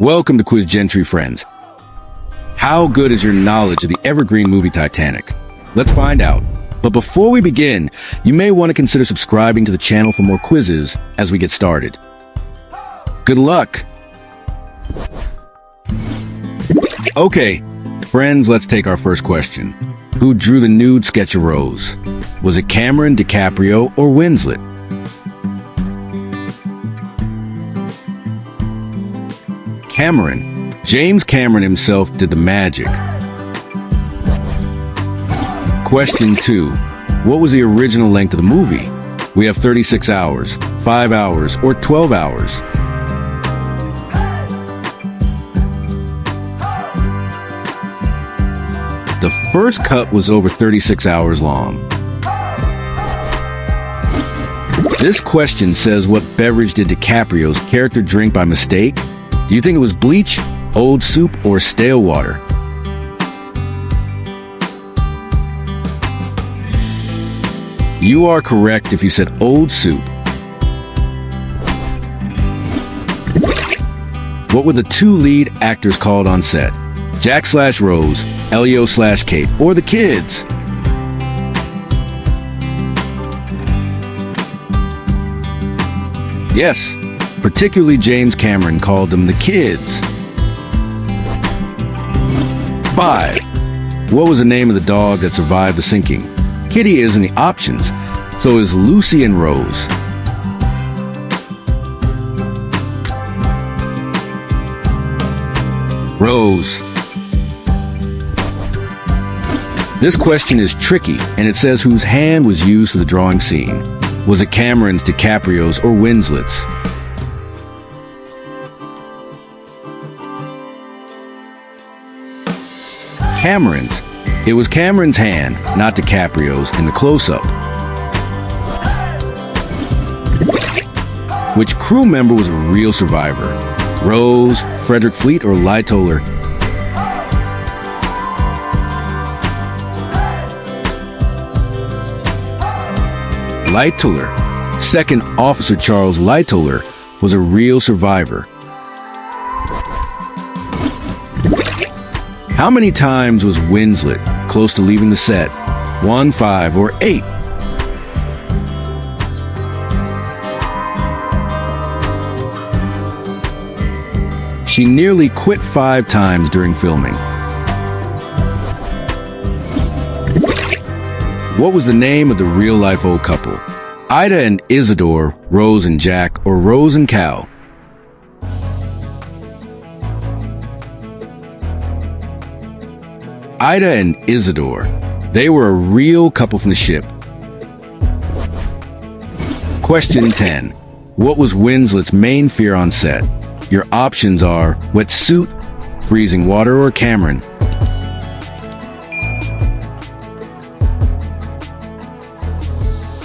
Welcome to Quiz Gentry, friends. How good is your knowledge of the evergreen movie Titanic? Let's find out. But before we begin, you may want to consider subscribing to the channel for more quizzes as we get started. Good luck! Okay, friends, let's take our first question. Who drew the nude sketch of Rose? Was it Cameron, DiCaprio, or Winslet? Cameron. James Cameron himself did the magic. Question 2. What was the original length of the movie? We have 36 hours, 5 hours, or 12 hours. The first cut was over 36 hours long. This question says what beverage did DiCaprio's character drink by mistake? Do you think it was bleach, old soup, or stale water? You are correct if you said old soup. What were the two lead actors called on set? Jack/Rose, Elio/Kate, or the kids? Yes, particularly James Cameron called them the kids. 5. What was the name of the dog that survived the sinking? Kitty is in the options, so is Lucy and Rose. Rose. This question is tricky, and it says whose hand was used for the drawing scene. Was it Cameron's, DiCaprio's, or Winslet's? Cameron's. It was Cameron's hand, not DiCaprio's, in the close-up. Which crew member was a real survivor? Rose, Frederick Fleet, or Lightoller? Lightoller. Second Officer Charles Lightoller was a real survivor. How many times was Winslet close to leaving the set? 1, 5, or 8? She nearly quit 5 times during filming. What was the name of the real-life old couple? Ida and Isidore, Rose and Jack, or Rose and Cal? Ida and Isidore. They were a real couple from the ship. Question 10. What was Winslet's main fear on set? Your options are wetsuit, freezing water, or Cameron.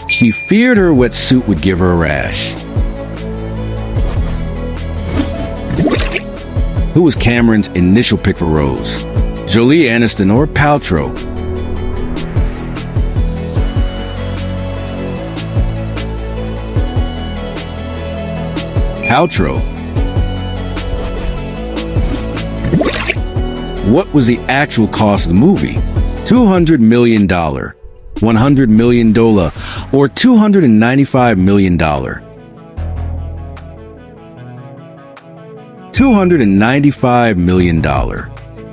She feared her wetsuit would give her a rash. Who was Cameron's initial pick for Rose? Jolie Aniston or Paltrow? Paltrow. What was the actual cost of the movie? $200 million, $100 million, or $295 million? $295 million.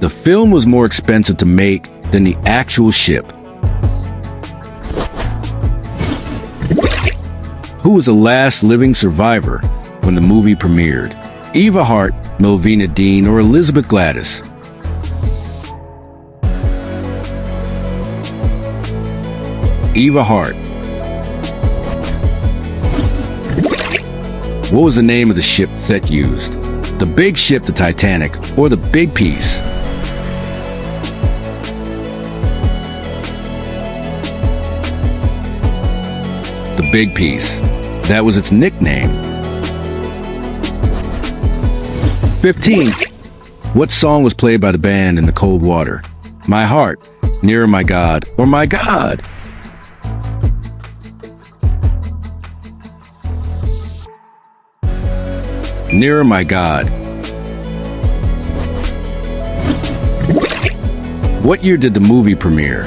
The film was more expensive to make than the actual ship. Who was the last living survivor when the movie premiered? Eva Hart, Melvina Dean, or Elizabeth Gladys? Eva Hart. What was the name of the ship set used? The big ship, the Titanic, or the big piece? The big piece. That was its nickname. 15. What song was played by the band in the cold water? My Heart, Nearer My God, or My God? Nearer My God. What year did the movie premiere?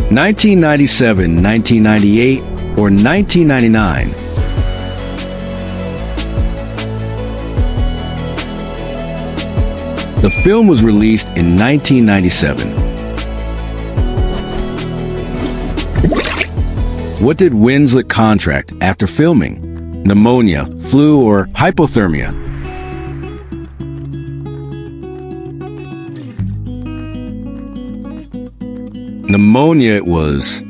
1997, 1998, or 1999? The film was released in 1997. What did Winslet contract after filming? Pneumonia, flu, or hypothermia? Pneumonia it was.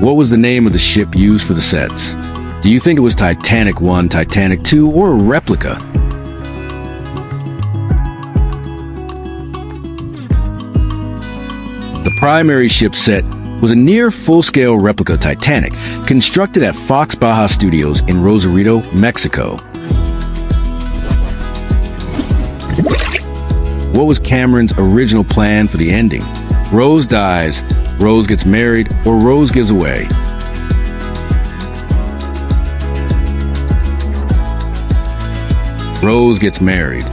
What was the name of the ship used for the sets? Do you think it was Titanic 1, Titanic 2, or a replica? The primary ship set was a near full-scale replica Titanic, constructed at Fox Baja Studios in Rosarito, Mexico. What was Cameron's original plan for the ending? Rose dies, Rose gets married, or Rose gives away? Rose gets married.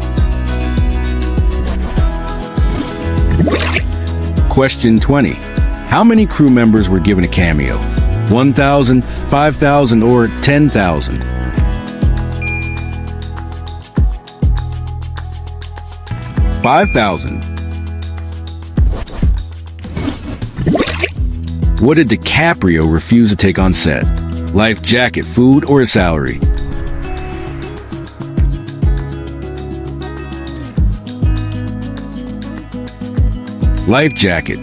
Question 20. How many crew members were given a cameo? 1,000, 5,000, or 10,000? $5,000. What did DiCaprio refuse to take on set? Life jacket, food, or a salary? Life jacket.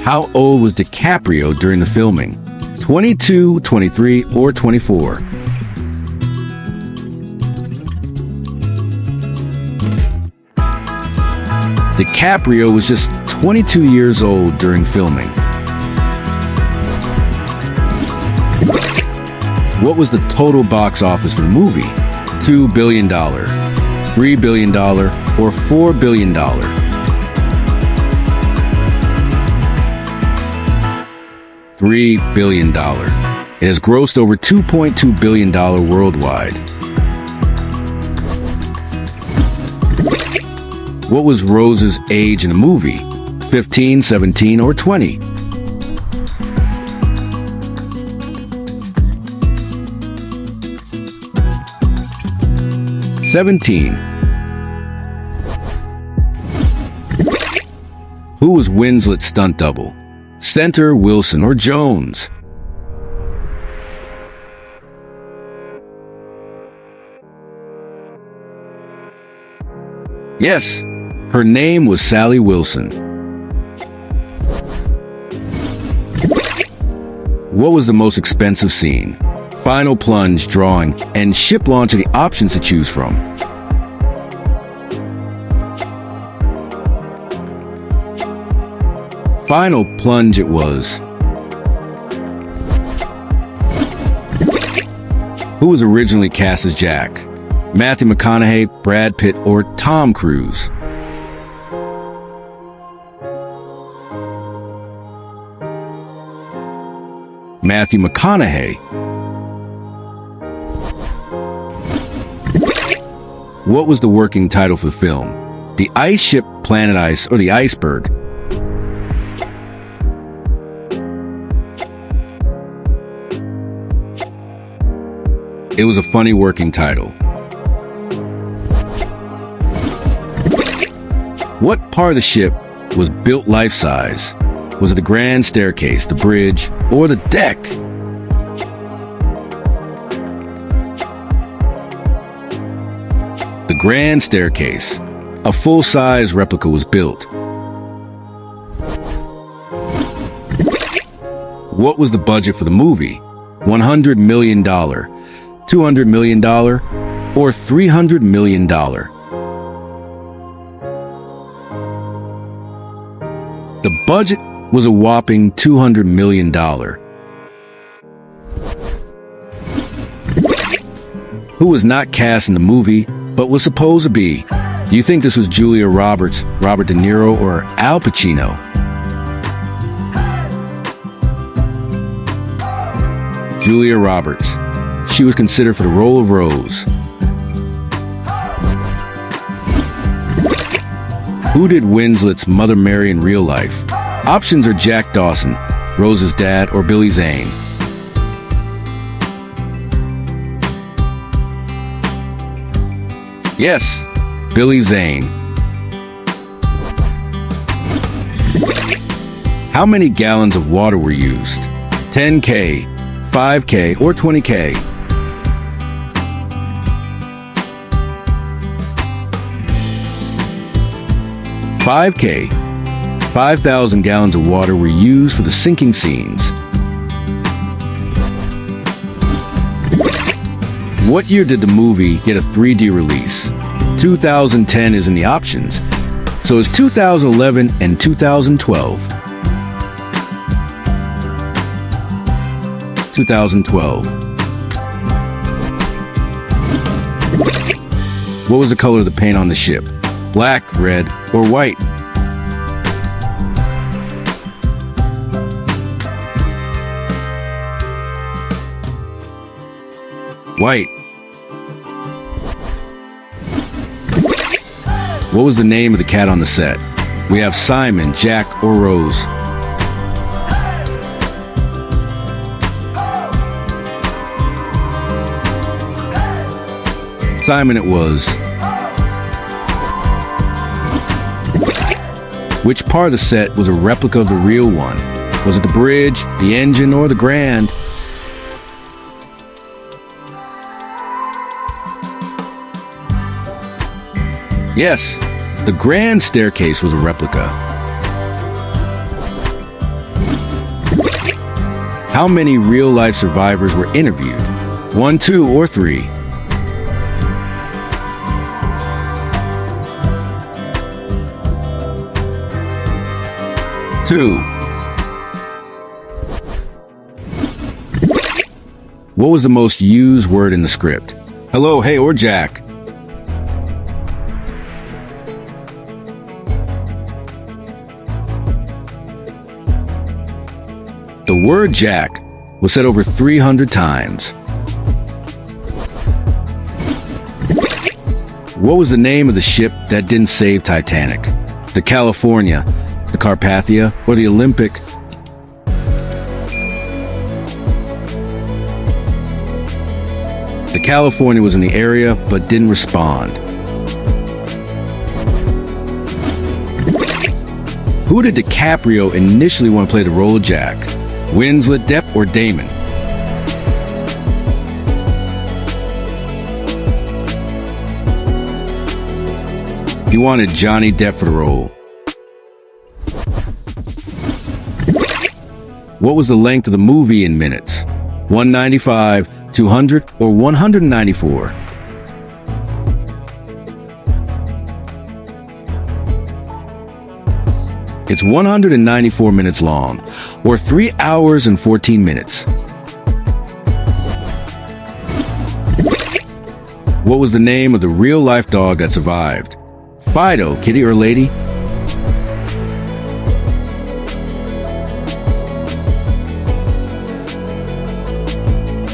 How old was DiCaprio during the filming? 22, 23, or 24? DiCaprio was just 22 years old during filming. What was the total box office for the movie? $2 billion, $3 billion, or $4 billion? $3 billion. It has grossed over $2.2 billion worldwide. What was Rose's age in the movie? 15, 17, or 20? 17. Who was Winslet's stunt double? Center, Wilson, or Jones? Yes, her name was Sally Wilson. What was the most expensive scene? Final plunge, drawing, and ship launch are the options to choose from. Final plunge it was. Who was originally cast as Jack? Matthew McConaughey, Brad Pitt, or Tom Cruise? Matthew McConaughey. What was the working title for the film? The Ice Ship, Planet Ice, or The Iceberg? It was a funny working title. What part of the ship was built life-size? Was it the grand staircase, the bridge, or the deck? The grand staircase. A full-size replica was built. What was the budget for the movie? $100 million, $200 million, or $300 million? The budget was a whopping $200 million. Who was not cast in the movie, but was supposed to be? Do you think this was Julia Roberts, Robert De Niro, or Al Pacino? Julia Roberts. she was considered for the role of Rose? Who did Winslet's mother marry in real life? Options are Jack Dawson, Rose's dad, or Billy Zane. Yes, Billy Zane. How many gallons of water were used? 10K, 5K, or 20K? 5K. 5,000 gallons of water were used for the sinking scenes. What year did the movie get a 3D release? 2010 is in the options, so it's 2011 and 2012. 2012. What was the color of the paint on the ship? Black, red, or white? White. What was the name of the cat on the set? We have Simon, Jack, or Rose. Simon it was. Which part of the set was a replica of the real one? Was it the bridge, the engine, or the Grand? Yes, the Grand staircase was a replica. How many real-life survivors were interviewed? 1, 2, or 3? 2. What was the most used word in the script? Hello, hey, or Jack? The word Jack was said over 300 times. What was the name of the ship that didn't save Titanic? The California, the Carpathia, or the Olympic? The California was in the area but didn't respond. Who did DiCaprio initially want to play the role of Jack? Winslet, Depp, or Damon? He wanted Johnny Depp for the role. What was the length of the movie in minutes? 195, 200, or 194? It's 194 minutes long, or 3 hours and 14 minutes. What was the name of the real-life dog that survived? Fido, kitty, or lady?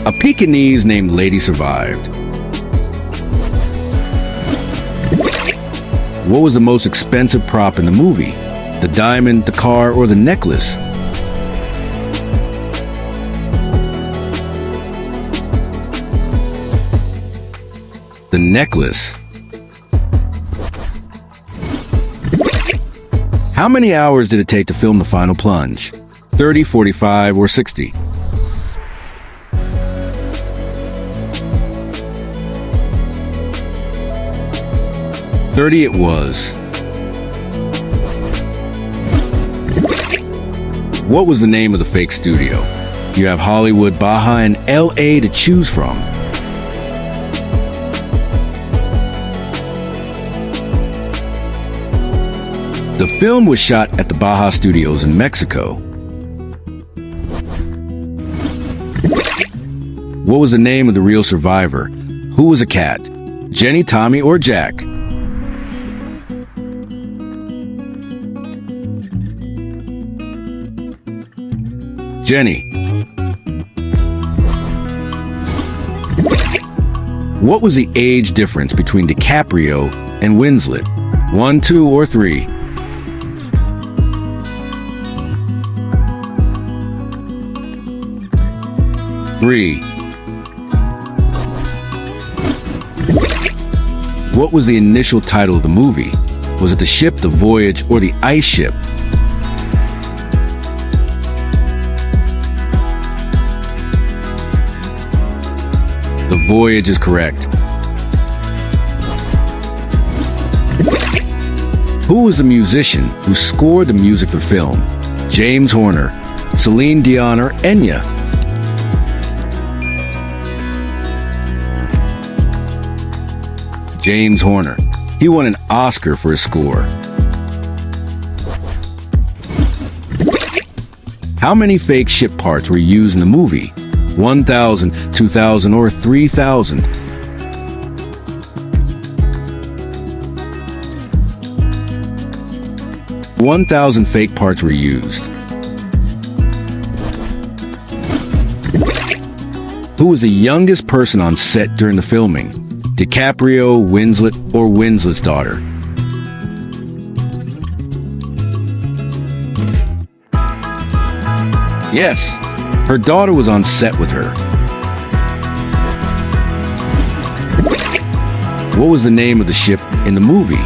A Pekingese named Lady survived. What was the most expensive prop in the movie? The diamond, the car, or the necklace? The necklace. How many hours did it take to film the final plunge? 30, 45, or 60? 30 it was. What was the name of the fake studio? You have Hollywood, Baja, and LA to choose from. The film was shot at the Baja Studios in Mexico. What was the name of the real survivor? Who was a cat? Jenny, Tommy, or Jack? Jenny. What was the age difference between DiCaprio and Winslet? 1, 2, or 3? 3. What was the initial title of the movie? Was it The Ship, The Voyage, or The Ice Ship? The Voyage is correct. Who was the musician who scored the music for the film? James Horner, Celine Dion, or Enya? James Horner. He won an Oscar for his score. How many fake ship parts were used in the movie? 1,000, 2,000, or 3,000? 1,000 fake parts were used. Who was the youngest person on set during the filming? DiCaprio, Winslet, or Winslet's daughter? Yes, her daughter was on set with her. What was the name of the ship in the movie?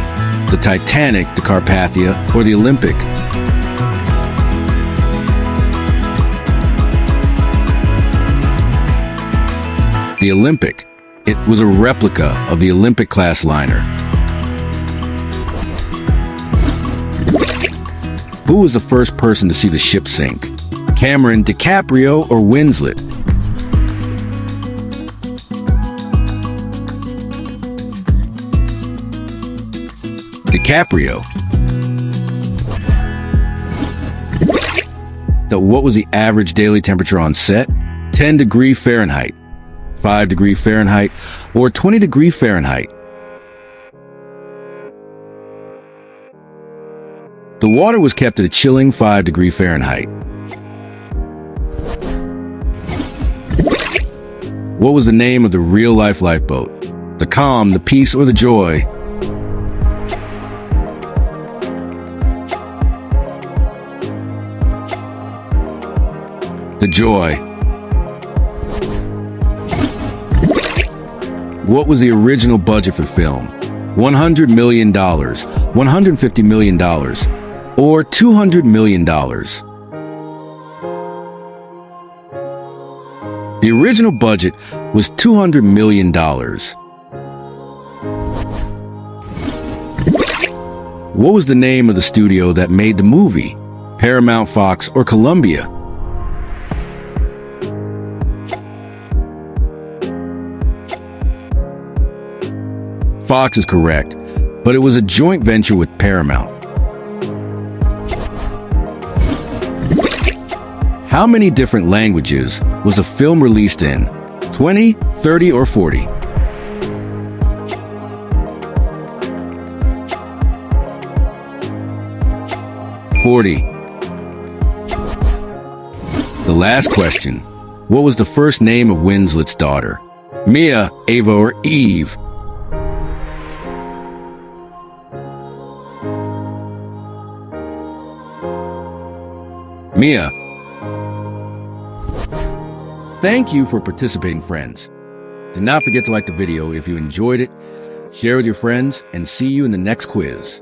The Titanic, the Carpathia, or the Olympic? The Olympic. It was a replica of the Olympic-class liner. Who was the first person to see the ship sink? Cameron, DiCaprio, or Winslet? DiCaprio. What was the average daily temperature on set? 10 degrees Fahrenheit, 5 degrees Fahrenheit, or 20 degrees Fahrenheit? The water was kept at a chilling 5 degrees Fahrenheit. What was the name of the real-life lifeboat? The Calm, the Peace, or the Joy? The Joy. What was the original budget for the film? $100 million, $150 million, or $200 million? The original budget was $200 million. What was the name of the studio that made the movie? Paramount, Fox, or Columbia? Fox is correct, but it was a joint venture with Paramount. How many different languages was the film released in? 20, 30, or 40? 40. The last question. What was the first name of Winslet's daughter? Mia, Ava, or Eve? Mia. Thank you for participating, friends. Do not forget to like the video if you enjoyed it, share with your friends, and see you in the next quiz.